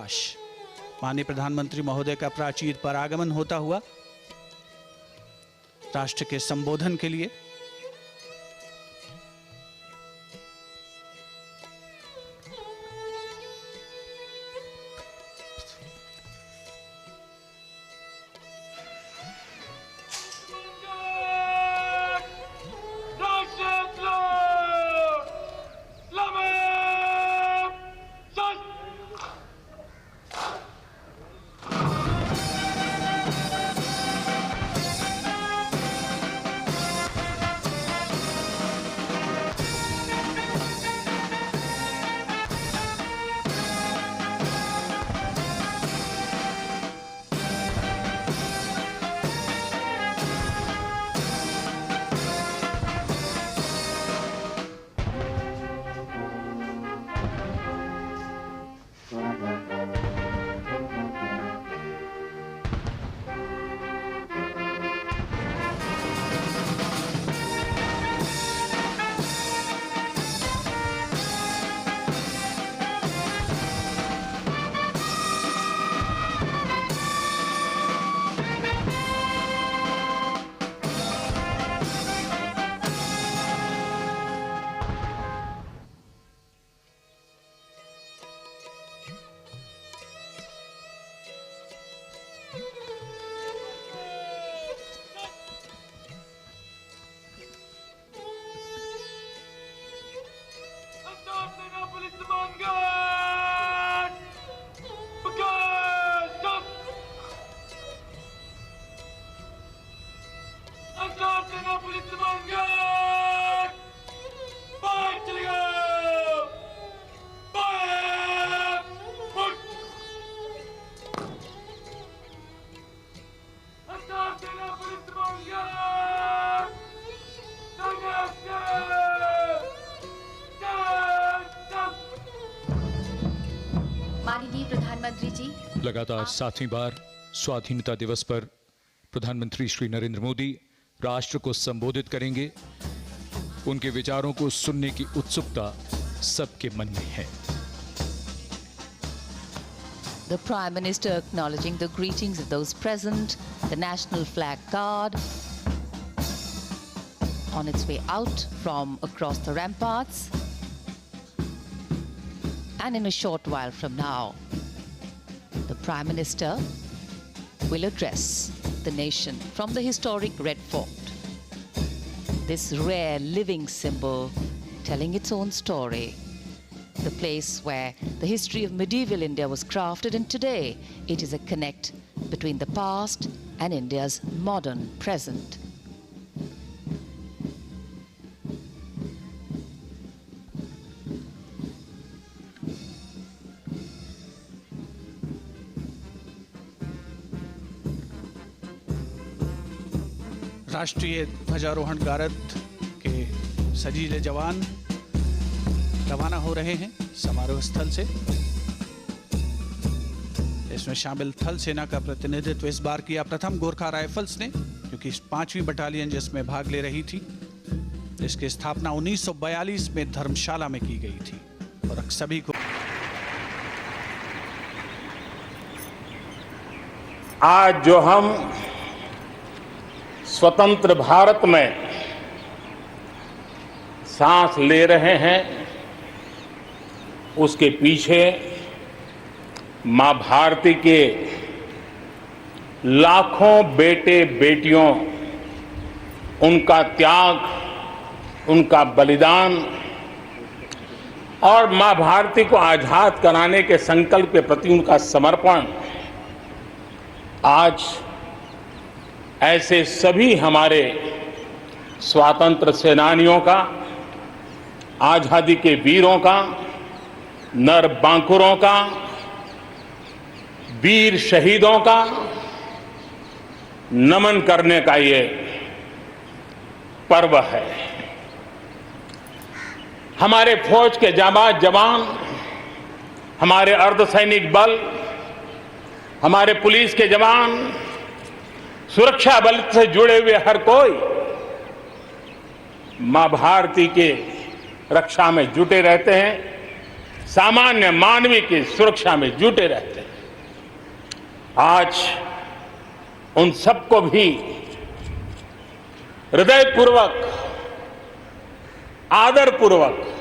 प्रकाश। माननीय प्रधानमंत्री महोदय का प्राचीर पर आगमन होता हुआ राष्ट्र के संबोधन के लिए माननीय प्रधानमंत्री जी, लगातार 7वीं बार स्वाधीनता दिवस पर प्रधानमंत्री श्री नरेंद्र मोदी राष्ट्र को संबोधित करेंगे। उनके विचारों को सुनने की उत्सुकता सबके मन में है। The Prime Minister acknowledging the greetings of those present, the national flag guard on its way out from across the ramparts. And in a short while from now, the Prime Minister will address the nation from the historic Red Fort. This rare living symbol telling its own story. The place where the history of medieval India was crafted, and today it is a connect between the past and India's modern present. राष्ट्रीय ध्वजारोहण गारद के सजीले जवान रवाना हो रहे हैं समारोह स्थल से। इसमें शामिल थल सेना का प्रतिनिधित्व इस बार किया प्रथम गोरखा राइफल्स ने, क्योंकि 5वीं बटालियन जिसमें भाग ले रही थी। इसकी स्थापना 1942 में धर्मशाला में की गई थी और सभी को आज जो हम स्वतंत्र भारत में सांस ले रहे हैं, उसके पीछे मां भारती के लाखों बेटे बेटियों, उनका त्याग, उनका बलिदान और मां भारती को आजाद कराने के संकल्प के प्रति उनका समर्पण आज ऐसे सभी हमारे स्वातंत्र सेनानियों का, आजादी के वीरों का, नर बांकुरों का, वीर शहीदों का नमन करने का ये पर्व है। हमारे फौज के जाबाज जवान, हमारे अर्धसैनिक बल, हमारे पुलिस के जवान, सुरक्षा बल से जुड़े हुए हर कोई मां भारती के रक्षा में जुटे रहते हैं। सामान्य मानवीय की सुरक्षा में जुटे रहते हैं। आज उन सबको भी हृदयपूर्वक, आदरपूर्वक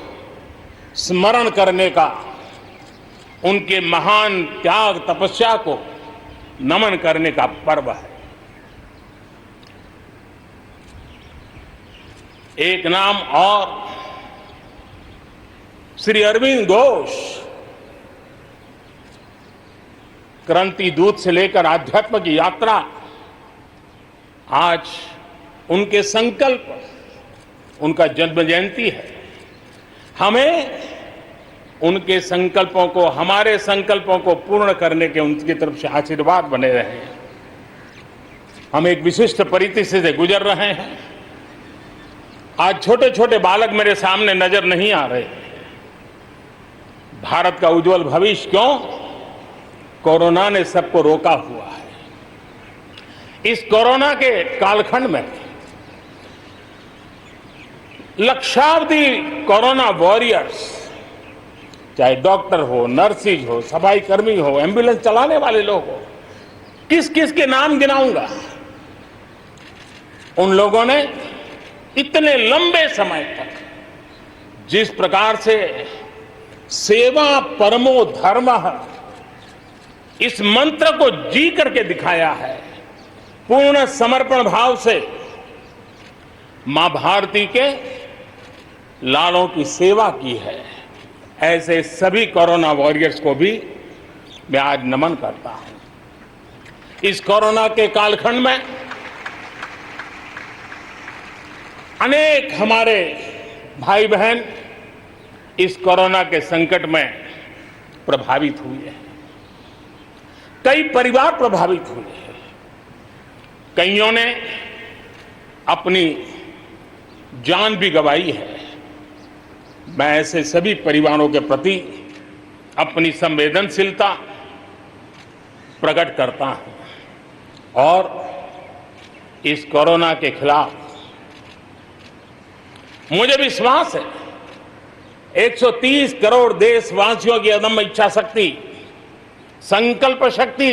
स्मरण करने का, उनके महान त्याग तपस्या को नमन करने का पर्व है। एक नाम और, श्री अरविंद घोष क्रांति दूत से लेकर आध्यात्म की यात्रा, आज उनके संकल्प, उनका जन्म जयंती है। हमें उनके संकल्पों को, हमारे संकल्पों को पूर्ण करने के उनकी तरफ से आशीर्वाद बने रहे। हम एक विशिष्ट परिस्थिति से गुजर रहे हैं। आज छोटे छोटे बालक मेरे सामने नजर नहीं आ रहे। भारत का उज्जवल भविष्य क्यों? कोरोना ने सबको रोका हुआ है। इस कोरोना के कालखंड में लक्षावधि कोरोना वॉरियर्स, चाहे डॉक्टर हो, नर्सिस हो, सफाई कर्मी हो, एम्बुलेंस चलाने वाले लोग हो, किस किस के नाम गिनाऊंगा। उन लोगों ने इतने लंबे समय तक जिस प्रकार से सेवा परमो धर्मः इस मंत्र को जी करके दिखाया है, पूर्ण समर्पण भाव से मां भारती के लालों की सेवा की है, ऐसे सभी कोरोना वॉरियर्स को भी मैं आज नमन करता हूं। इस कोरोना के कालखंड में अनेक हमारे भाई बहन इस कोरोना के संकट में प्रभावित हुए हैं। कई परिवार प्रभावित हुए हैं। कईयों ने अपनी जान भी गंवाई है। मैं ऐसे सभी परिवारों के प्रति अपनी संवेदनशीलता प्रकट करता हूं और इस कोरोना के खिलाफ मुझे विश्वास है 130 करोड़ देशवासियों की अदम्य इच्छा शक्ति, संकल्प शक्ति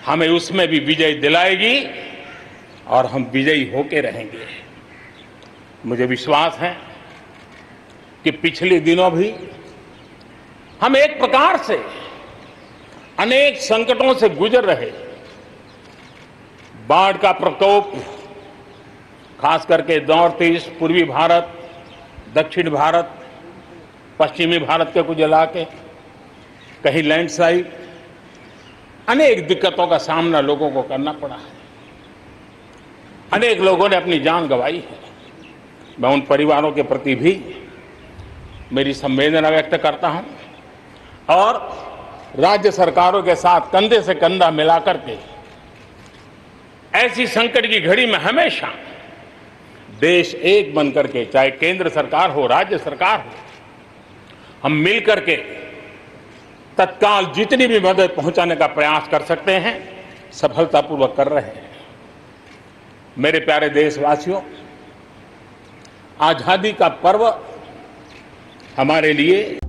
हमें उसमें भी विजय दिलाएगी और हम विजयी होके रहेंगे। मुझे विश्वास है कि पिछले दिनों भी हम एक प्रकार से अनेक संकटों से गुजर रहे। बाढ़ का प्रकोप, खास करके नॉर्थ ईस्ट, पूर्वी भारत, दक्षिण भारत, पश्चिमी भारत के कुछ इलाके, कहीं लैंडस्लाइड, अनेक दिक्कतों का सामना लोगों को करना पड़ा है। अनेक लोगों ने अपनी जान गंवाई है। मैं उन परिवारों के प्रति भी मेरी संवेदना व्यक्त करता हूं और राज्य सरकारों के साथ कंधे से कंधा मिलाकर के ऐसी संकट की घड़ी में हमेशा देश एक बनकर के, चाहे केंद्र सरकार हो, राज्य सरकार हो, हम मिलकर के तत्काल जितनी भी मदद पहुंचाने का प्रयास कर सकते हैं, सफलतापूर्वक कर रहे हैं। मेरे प्यारे देशवासियों, आजादी का पर्व हमारे लिए